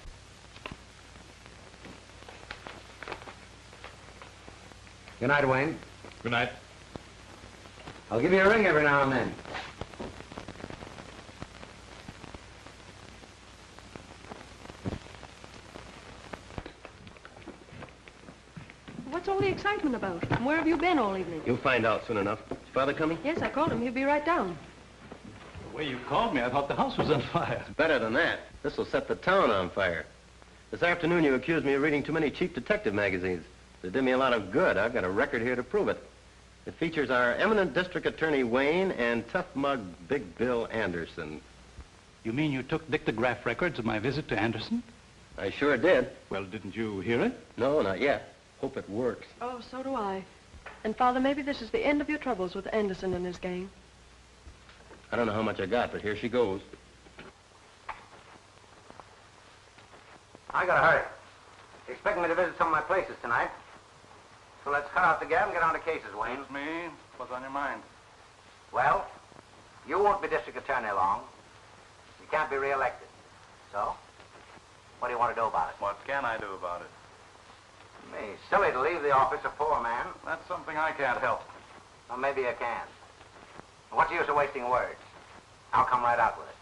Speaker 1: Good night, Wayne.
Speaker 7: Good night.
Speaker 1: I'll give you a ring every now and then.
Speaker 10: What's all the excitement about? And where have you been all evening?
Speaker 6: You'll find out soon enough. Is Father coming?
Speaker 10: Yes, I called him. He'll be right down.
Speaker 7: The way you called me, I thought the house was on fire.
Speaker 6: It's better than that. This will set the town on fire. This afternoon you accused me of reading too many cheap detective magazines. It did me a lot of good. I've got a record here to prove it. It features our eminent district attorney Wayne and tough mug Big Bill Anderson.
Speaker 7: You mean you took dictograph records of my visit to Anderson?
Speaker 6: I sure did.
Speaker 7: Well, didn't you hear it?
Speaker 6: No, not yet. Hope it works.
Speaker 10: Oh, so do I. And, Father, maybe this is the end of your troubles with Anderson and his gang.
Speaker 6: I don't know how much I got, but here she goes.
Speaker 1: I gotta hurry. You're expecting me to visit some of my places tonight. So let's cut out the gab and get on to cases, Wayne.
Speaker 7: Excuse me. What's on your mind?
Speaker 1: Well, you won't be district attorney long. You can't be re-elected. So, what do you want to do about it?
Speaker 7: What can I do about it?
Speaker 1: Me, silly to leave the office a poor man.
Speaker 7: That's something I can't help.
Speaker 1: Well, maybe you can. What's the use of wasting words? I'll come right out with it.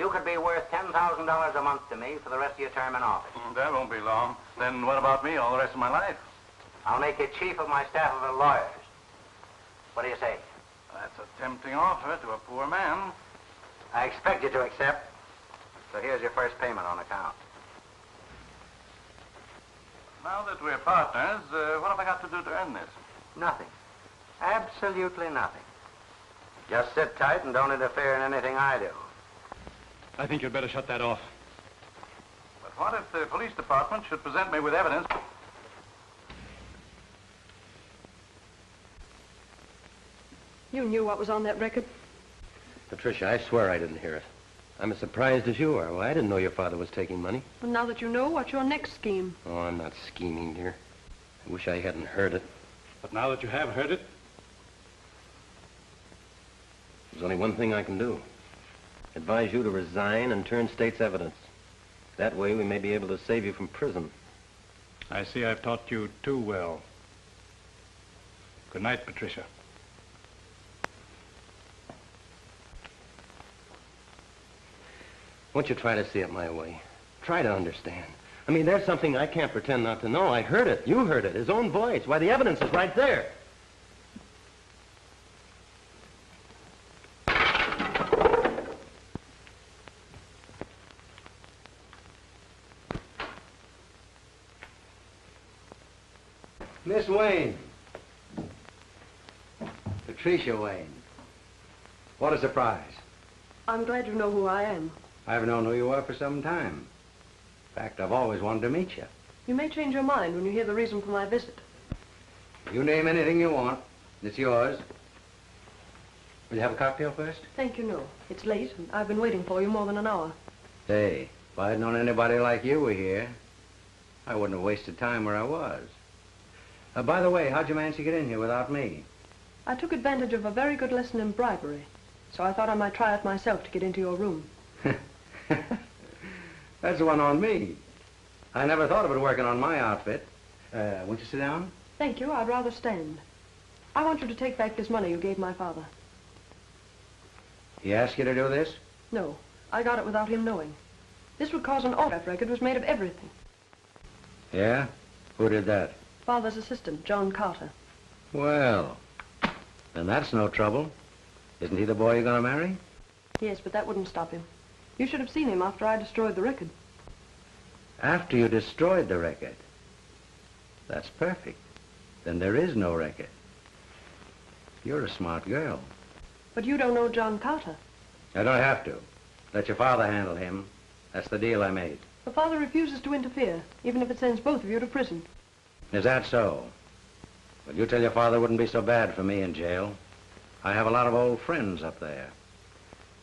Speaker 1: You could be worth $10,000 a month to me for the rest of your term in office.
Speaker 7: That won't be long. Then what about me all the rest of my life?
Speaker 1: I'll make you chief of my staff of lawyers. What do you say?
Speaker 7: That's a tempting offer to a poor man.
Speaker 1: I expect you to accept. So here's your first payment on account.
Speaker 7: Now that we're partners, what have I got to do to earn this?
Speaker 1: Nothing. Absolutely nothing. Just sit tight and don't interfere in anything I do.
Speaker 7: I think you'd better shut that off. But what if the police department should present me with evidence?
Speaker 10: You knew what was on that record?
Speaker 6: Patricia, I swear I didn't hear it. I'm as surprised as you are. Well, I didn't know your father was taking money.
Speaker 10: Well, now that you know, what's your next scheme?
Speaker 6: Oh, I'm not scheming, dear. I wish I hadn't heard it.
Speaker 7: But now that you have heard it?
Speaker 6: There's only one thing I can do. Advise you to resign and turn state's evidence. That way we may be able to save you from prison.
Speaker 7: I see I've taught you too well. Good night, Patricia.
Speaker 6: Won't you try to see it my way? Try to understand. I mean, there's something I can't pretend not to know. I heard it. You heard it. His own voice. Why, the evidence is right there.
Speaker 1: Miss Wayne. Patricia Wayne. What a surprise.
Speaker 10: I'm glad you know who I am.
Speaker 1: I've known who you are for some time. In fact, I've always wanted to meet you.
Speaker 10: You may change your mind when you hear the reason for my visit.
Speaker 1: You name anything you want. It's yours. Will you have a cocktail first?
Speaker 10: Thank you, no. It's late, and I've been waiting for you more than an hour.
Speaker 1: Hey, if I'd known anybody like you were here, I wouldn't have wasted time where I was. By the way, how'd you manage to get in here without me?
Speaker 10: I took advantage of a very good lesson in bribery, so I thought I might try it myself to get into your room.
Speaker 1: That's the one on me. I never thought of it working on my outfit. Won't you sit down?
Speaker 10: Thank you. I'd rather stand. I want you to take back this money you gave my father.
Speaker 1: He asked you to do this?
Speaker 10: No, I got it without him knowing. This would cause an autograph record was made of everything.
Speaker 1: Yeah? Who did that?
Speaker 10: Father's assistant, John Carter.
Speaker 1: Well, then that's no trouble. Isn't he the boy you're going to marry?
Speaker 10: Yes, but that wouldn't stop him. You should have seen him after I destroyed the record.
Speaker 1: After you destroyed the record. That's perfect. Then there is no record. You're a smart girl.
Speaker 10: But you don't know John Carter.
Speaker 1: I don't have to. Let your father handle him. That's the deal I made.
Speaker 10: The father refuses to interfere, even if it sends both of you to prison.
Speaker 1: Is that so? Well, you tell your father it wouldn't be so bad for me in jail. I have a lot of old friends up there.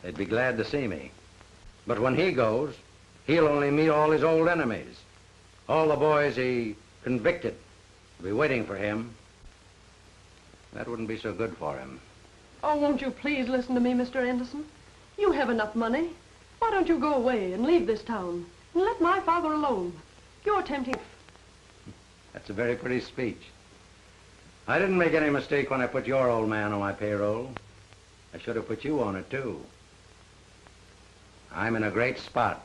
Speaker 1: They'd be glad to see me. But when he goes, he'll only meet all his old enemies. All the boys he convicted will be waiting for him. That wouldn't be so good for him.
Speaker 10: Oh, won't you please listen to me, Mr. Anderson? You have enough money. Why don't you go away and leave this town and let my father alone? You're tempting...
Speaker 1: That's a very pretty speech. I didn't make any mistake when I put your old man on my payroll. I should have put you on it, too. I'm in a great spot.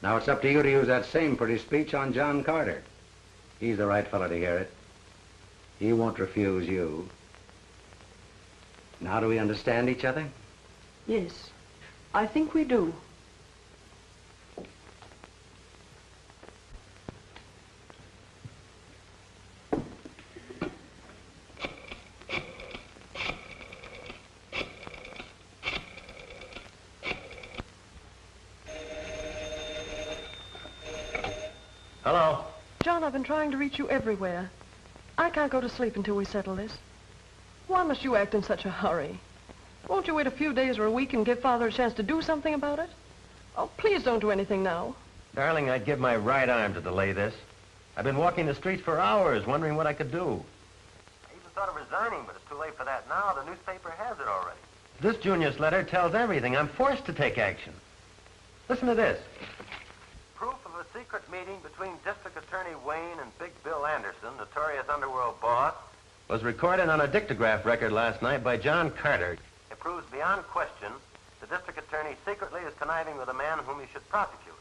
Speaker 1: Now it's up to you to use that same pretty speech on John Carter. He's the right fellow to hear it. He won't refuse you. Now do we understand each other?
Speaker 10: Yes, I think we do.
Speaker 6: Hello?
Speaker 10: John, I've been trying to reach you everywhere. I can't go to sleep until we settle this. Why must you act in such a hurry? Won't you wait a few days or a week and give Father a chance to do something about it? Oh, please don't do anything now.
Speaker 6: Darling, I'd give my right arm to delay this. I've been walking the streets for hours, wondering what I could do.
Speaker 18: I even thought of resigning, but it's too late for that now. The newspaper has it already.
Speaker 6: This Junius letter tells everything. I'm forced to take action. Listen to this.
Speaker 18: Proof of a secret meeting between District Attorney Wayne and Big Bill Anderson, notorious underworld boss,
Speaker 6: Was recorded on a dictograph record last night by John Carter.
Speaker 18: It proves beyond question the district attorney secretly is conniving with a man whom he should prosecute.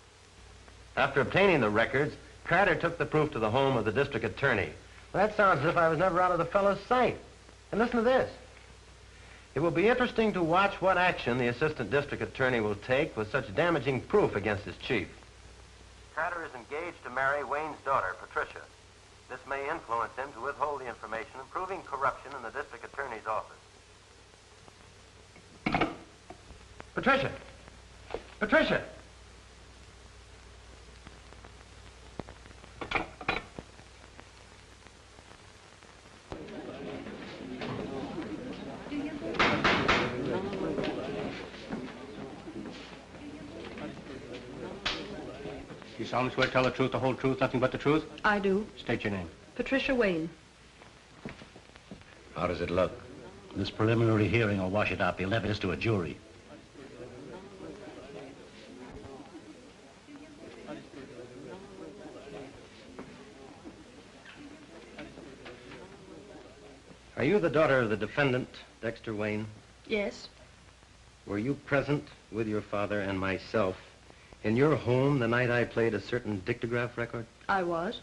Speaker 6: After obtaining the records, Carter took the proof to the home of the district attorney. Well, that sounds as if I was never out of the fellow's sight. And listen to this. It will be interesting to watch what action the assistant district attorney will take with such damaging proof against his chief.
Speaker 18: Carter is engaged to marry Wayne's daughter, Patricia. This may influence him to withhold the information, proving corruption in the district attorney's office.
Speaker 6: Patricia! Patricia!
Speaker 12: You solemnly swear to tell the truth, the whole truth, nothing but the truth?
Speaker 10: I do.
Speaker 12: State your name.
Speaker 10: Patricia Wayne.
Speaker 1: How does it look?
Speaker 19: This preliminary hearing will wash it out. They'll levy this to a jury.
Speaker 6: Are you the daughter of the defendant, Dexter Wayne?
Speaker 10: Yes.
Speaker 6: Were you present with your father and myself in your home the night I played a certain dictograph record?
Speaker 10: I was.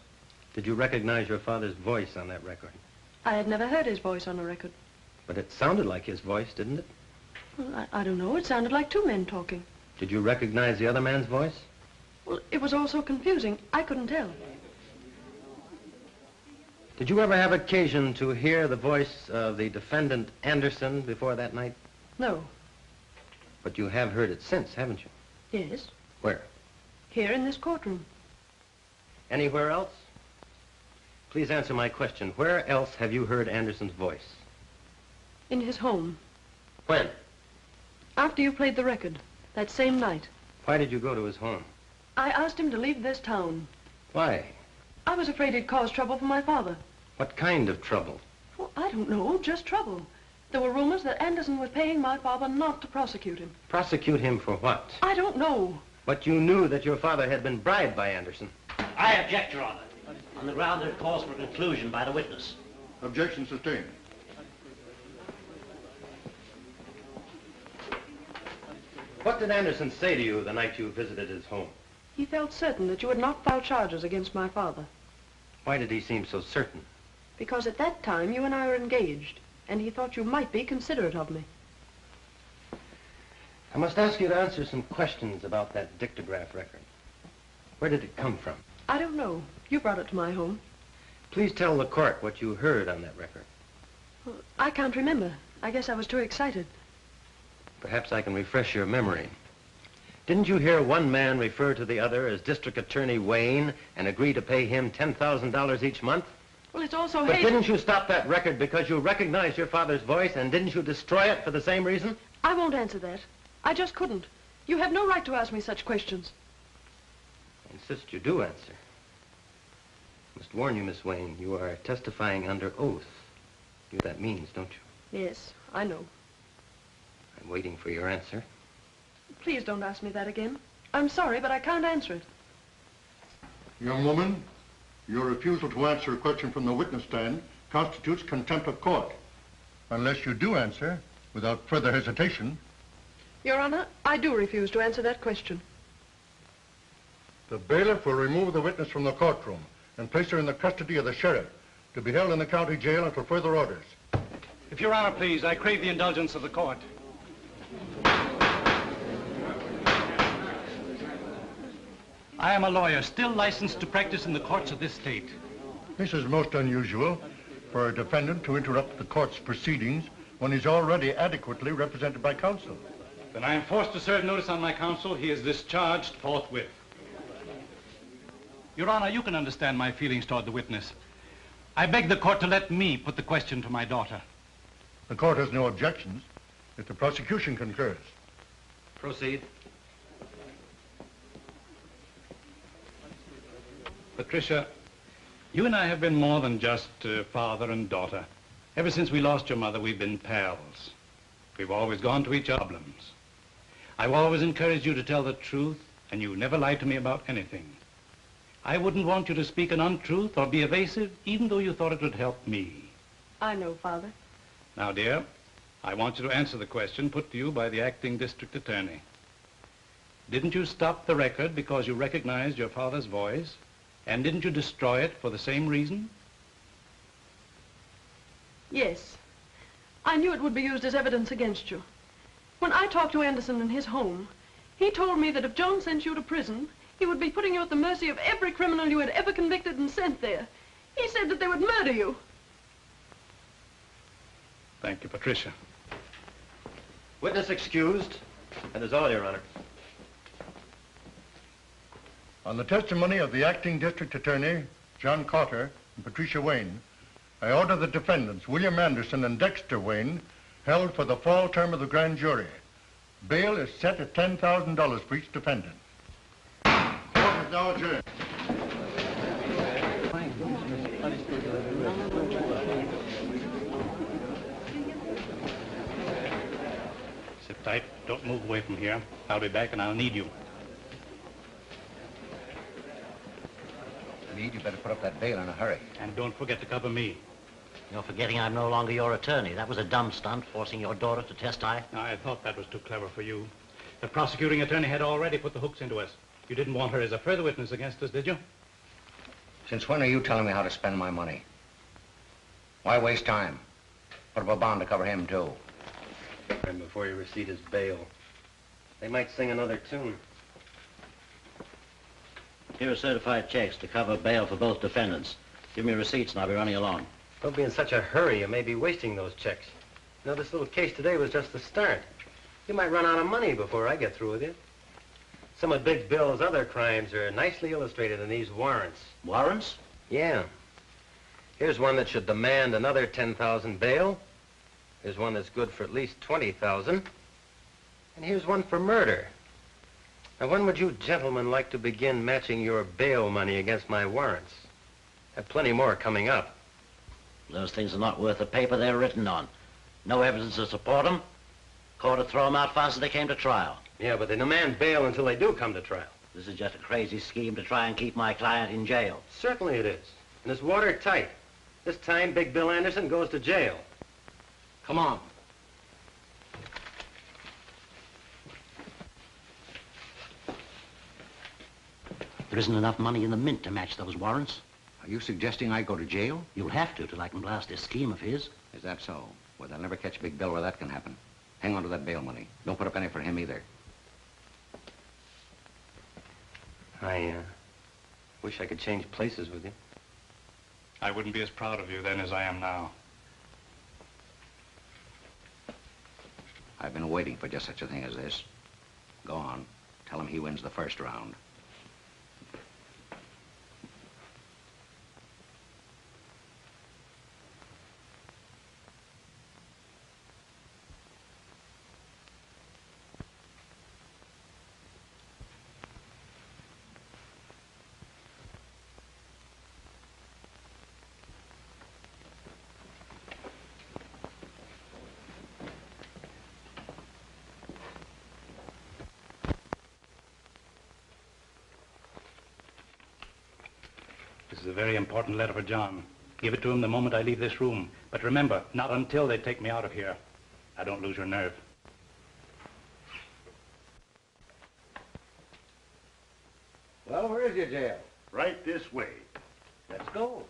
Speaker 6: Did you recognize your father's voice on that record?
Speaker 10: I had never heard his voice on a record.
Speaker 6: But it sounded like his voice, didn't it?
Speaker 10: Well, I don't know. It sounded like two men talking.
Speaker 6: Did you recognize the other man's voice?
Speaker 10: Well, it was all so confusing. I couldn't tell.
Speaker 6: Did you ever have occasion to hear the voice of the defendant Anderson before that night?
Speaker 10: No.
Speaker 6: But you have heard it since, haven't you?
Speaker 10: Yes.
Speaker 6: Where?
Speaker 10: Here in this courtroom.
Speaker 6: Anywhere else? Please answer my question. Where else have you heard Anderson's voice?
Speaker 10: In his home.
Speaker 6: When?
Speaker 10: After you played the record. That same night.
Speaker 6: Why did you go to his home?
Speaker 10: I asked him to leave this town.
Speaker 6: Why?
Speaker 10: I was afraid he'd cause trouble for my father.
Speaker 6: What kind of trouble?
Speaker 10: Well, I don't know. Just trouble. There were rumors that Anderson was paying my father not to prosecute him.
Speaker 6: Prosecute him for what?
Speaker 10: I don't know.
Speaker 6: But you knew that your father had been bribed by Anderson.
Speaker 14: I object, Your Honor, on the ground that it calls for conclusion by the witness.
Speaker 20: Objection sustained.
Speaker 6: What did Anderson say to you the night you visited his home?
Speaker 10: He felt certain that you had not filed charges against my father.
Speaker 6: Why did he seem so certain?
Speaker 10: Because at that time you and I were engaged, and he thought you might be considerate of me.
Speaker 6: I must ask you to answer some questions about that dictograph record. Where did it come from?
Speaker 10: I don't know. You brought it to my home.
Speaker 6: Please tell the court what you heard on that record.
Speaker 10: Well, I can't remember. I guess I was too excited.
Speaker 6: Perhaps I can refresh your memory. Didn't you hear one man refer to the other as District Attorney Wayne and agree to pay him $10,000 each month?
Speaker 10: Well, it's also
Speaker 6: But didn't you stop that record because you recognized your father's voice, and didn't you destroy it for the same reason?
Speaker 10: I won't answer that. I just couldn't. You have no right to ask me such questions.
Speaker 6: I insist you do answer. I must warn you, Miss Wayne, you are testifying under oath. You know what that means, don't you?
Speaker 10: Yes, I know.
Speaker 6: I'm waiting for your answer.
Speaker 10: Please don't ask me that again. I'm sorry, but I can't answer it.
Speaker 20: Young woman, your refusal to answer a question from the witness stand constitutes contempt of court. Unless you do answer, without further hesitation.
Speaker 10: Your Honor, I do refuse to answer that question.
Speaker 20: The bailiff will remove the witness from the courtroom and place her in the custody of the sheriff to be held in the county jail until further orders.
Speaker 7: If Your Honor, please, I crave the indulgence of the court. I am a lawyer, still licensed to practice in the courts of this state.
Speaker 20: This is most unusual for a defendant to interrupt the court's proceedings when he's already adequately represented by counsel.
Speaker 7: Then I am forced to serve notice on my counsel. He is discharged forthwith. Your Honor, you can understand my feelings toward the witness. I beg the court to let me put the question to my daughter.
Speaker 20: The court has no objections if the prosecution concurs.
Speaker 6: Proceed.
Speaker 7: Patricia, you and I have been more than just father and daughter. Ever since we lost your mother, we've been pals. We've always gone to each other's problems. I've always encouraged you to tell the truth, and you never lied to me about anything. I wouldn't want you to speak an untruth or be evasive, even though you thought it would help me.
Speaker 10: I know, Father.
Speaker 7: Now, dear, I want you to answer the question put to you by the acting district attorney. Didn't you stop the record because you recognized your father's voice? And didn't you destroy it for the same reason?
Speaker 10: Yes. I knew it would be used as evidence against you. When I talked to Anderson in his home, he told me that if John sent you to prison, he would be putting you at the mercy of every criminal you had ever convicted and sent there. He said that they would murder you.
Speaker 7: Thank you, Patricia.
Speaker 6: Witness excused. That is all, Your Honor.
Speaker 20: On the testimony of the acting district attorney, John Carter, and Patricia Wayne, I order the defendants, William Anderson and Dexter Wayne, held for the fall term of the grand jury. Bail is set at $10,000 for each defendant. Court is now adjourned.
Speaker 7: Sit tight. Don't move away from here. I'll be back and I'll need you.
Speaker 1: Meade, you better put up that bail in a hurry.
Speaker 7: And don't forget to cover me.
Speaker 14: You're forgetting I'm no longer your attorney. That was a dumb stunt, forcing your daughter to testify.
Speaker 7: I thought that was too clever for you. The prosecuting attorney had already put the hooks into us. You didn't want her as a further witness against us, did you?
Speaker 1: Since when are you telling me how to spend my money? Why waste time? Put up a bond to cover him, too.
Speaker 6: And before you receipt his bail, they might sing another tune.
Speaker 14: Here are certified checks to cover bail for both defendants. Give me receipts and I'll be running along.
Speaker 6: Don't be in such a hurry. You may be wasting those checks. You know, this little case today was just the start. You might run out of money before I get through with you. Some of Big Bill's other crimes are nicely illustrated in these warrants.
Speaker 14: Warrants?
Speaker 6: Yeah. Here's one that should demand another $10,000 bail. Here's one that's good for at least $20,000. And here's one for murder. Now, when would you gentlemen like to begin matching your bail money against my warrants? I have plenty more coming up.
Speaker 14: Those things are not worth the paper they're written on. No evidence to support them. Court would throw them out fast as they came to trial.
Speaker 6: Yeah, but they demand bail until they do come to trial.
Speaker 14: This is just a crazy scheme to try and keep my client in jail.
Speaker 6: Certainly it is. And it's watertight. This time, Big Bill Anderson goes to jail. Come on.
Speaker 14: There isn't enough money in the mint to match those warrants.
Speaker 1: Are you suggesting I go to jail?
Speaker 14: You'll have to till I can blast this scheme of his.
Speaker 1: Is that so? Well, they'll never catch Big Bill where that can happen. Hang on to that bail money. Don't put up any for him either.
Speaker 6: I Wish I could change places with you.
Speaker 7: I wouldn't be as proud of you then as I am now.
Speaker 1: I've been waiting for just such a thing as this. Go on. Tell him he wins the first round.
Speaker 7: This is a very important letter for John. Give it to him the moment I leave this room. But remember, not until they take me out of here. Now, don't lose your nerve.
Speaker 1: Well, where is your jail?
Speaker 8: Right this way.
Speaker 1: Let's go.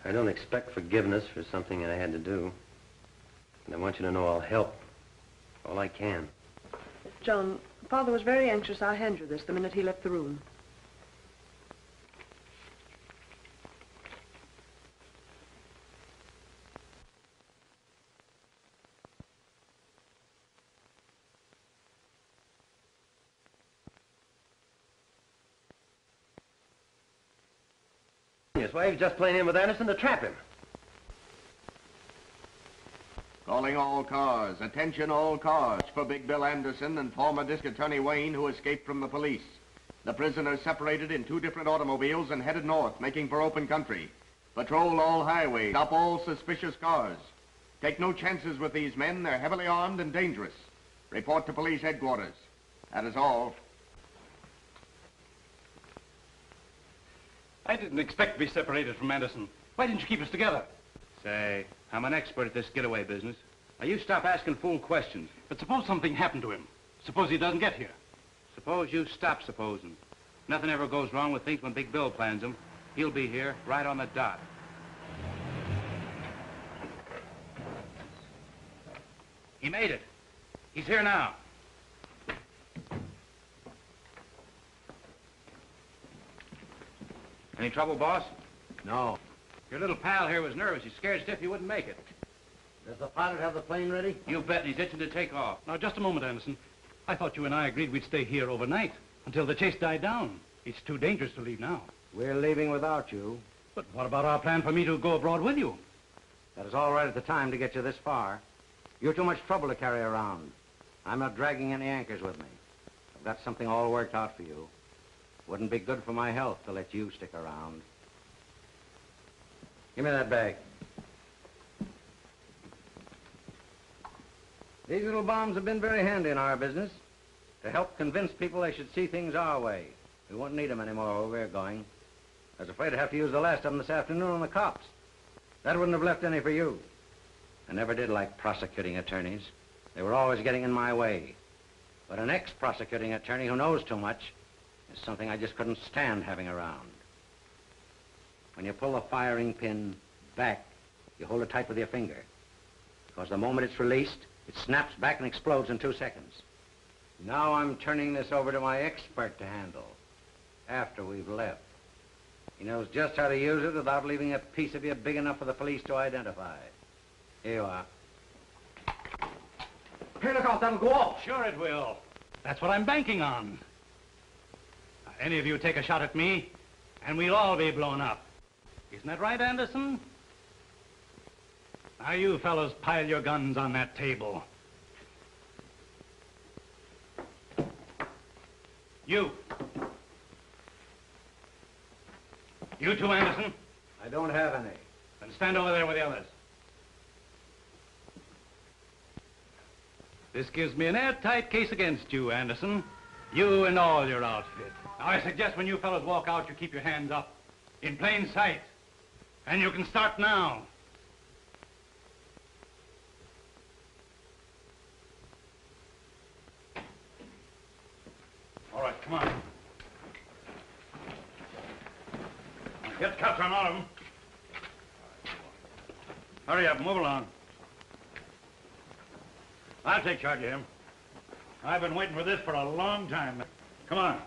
Speaker 6: I don't expect forgiveness for something that I had to do. And I want you to know I'll help all I can.
Speaker 10: John, Father was very anxious I hand you this the minute he left the room.
Speaker 6: Yes, why, he was just playing in with Anderson to trap him.
Speaker 17: Calling all cars. Attention all cars. For Big Bill Anderson and former District Attorney Wayne, who escaped from the police. The prisoners separated in 2 different automobiles and headed north, making for open country. Patrol all highways. Stop all suspicious cars. Take no chances with these men. They're heavily armed and dangerous. Report to police headquarters. That is all.
Speaker 7: I didn't expect to be separated from Anderson. Why didn't you keep us together?
Speaker 2: Say, I'm an expert at this getaway business. Now, you stop asking fool questions.
Speaker 7: But suppose something happened to him. Suppose he doesn't get here.
Speaker 2: Suppose you stop supposing. Nothing ever goes wrong with things when Big Bill plans them. He'll be here, right on the dot. He made it. He's here now. Any trouble, boss?
Speaker 1: No.
Speaker 2: Your little pal here was nervous. He's scared stiff he wouldn't make it.
Speaker 1: Does the pilot have the plane ready?
Speaker 2: You bet, he's itching to take off.
Speaker 7: Now, just a moment, Anderson. I thought you and I agreed we'd stay here overnight until the chase died down. It's too dangerous to leave now.
Speaker 1: We're leaving without you.
Speaker 7: But what about our plan for me to go abroad with you?
Speaker 1: That is all right at the time to get you this far. You're too much trouble to carry around. I'm not dragging any anchors with me. I've got something all worked out for you. Wouldn't be good for my health to let you stick around. Give me that bag. These little bombs have been very handy in our business to help convince people they should see things our way. We won't need them anymore where we're going. I was afraid I'd have to use the last of them this afternoon on the cops. That wouldn't have left any for you. I never did like prosecuting attorneys. They were always getting in my way. But an ex-prosecuting attorney who knows too much is something I just couldn't stand having around. When you pull the firing pin back, you hold it tight with your finger. Because the moment it's released, it snaps back and explodes in 2 seconds. Now I'm turning this over to my expert to handle after we've left. He knows just how to use it without leaving a piece of you big enough for the police to identify. Here you are.
Speaker 7: Hey, look out, that'll go off. Sure it will. That's what I'm banking on. Now, any of you take a shot at me, and we'll all be blown up. Isn't that right, Anderson? Now, you fellows pile your guns on that table. You. You too, Anderson?
Speaker 1: I don't have any.
Speaker 7: Then stand over there with the others. This gives me an airtight case against you, Anderson. You and all your outfit. Now, I suggest when you fellows walk out, you keep your hands up. In plain sight. And you can start now. All right, come on.
Speaker 8: Get cuffs on all of them. Hurry up, move along. I'll take charge of him. I've been waiting for this for a long time. Come on.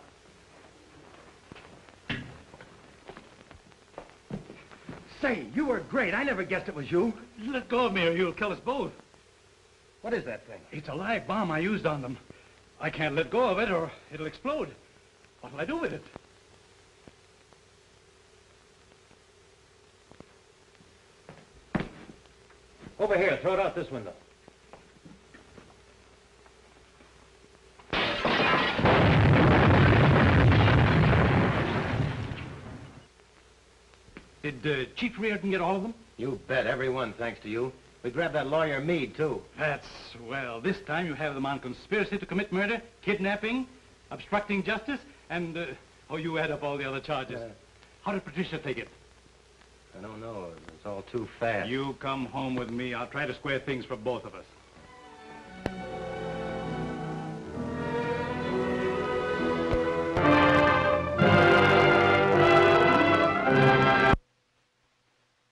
Speaker 3: Say, you were great. I never guessed it was you.
Speaker 7: Let go of me or you'll kill us both.
Speaker 3: What is that thing?
Speaker 7: It's a live bomb I used on them. I can't let go of it or it'll explode. What'll I do with it?
Speaker 6: Over here, throw it out this window.
Speaker 7: Did Chief Reardon get all of them?
Speaker 6: You bet, every one, thanks to you. We grabbed that lawyer Meade, too.
Speaker 7: That's swell. This time you have them on conspiracy to commit murder, kidnapping, obstructing justice, and, oh, you add up all the other charges. How did Patricia take it?
Speaker 6: I don't know. It's all too fast.
Speaker 7: You come home with me. I'll try to square things for both of us.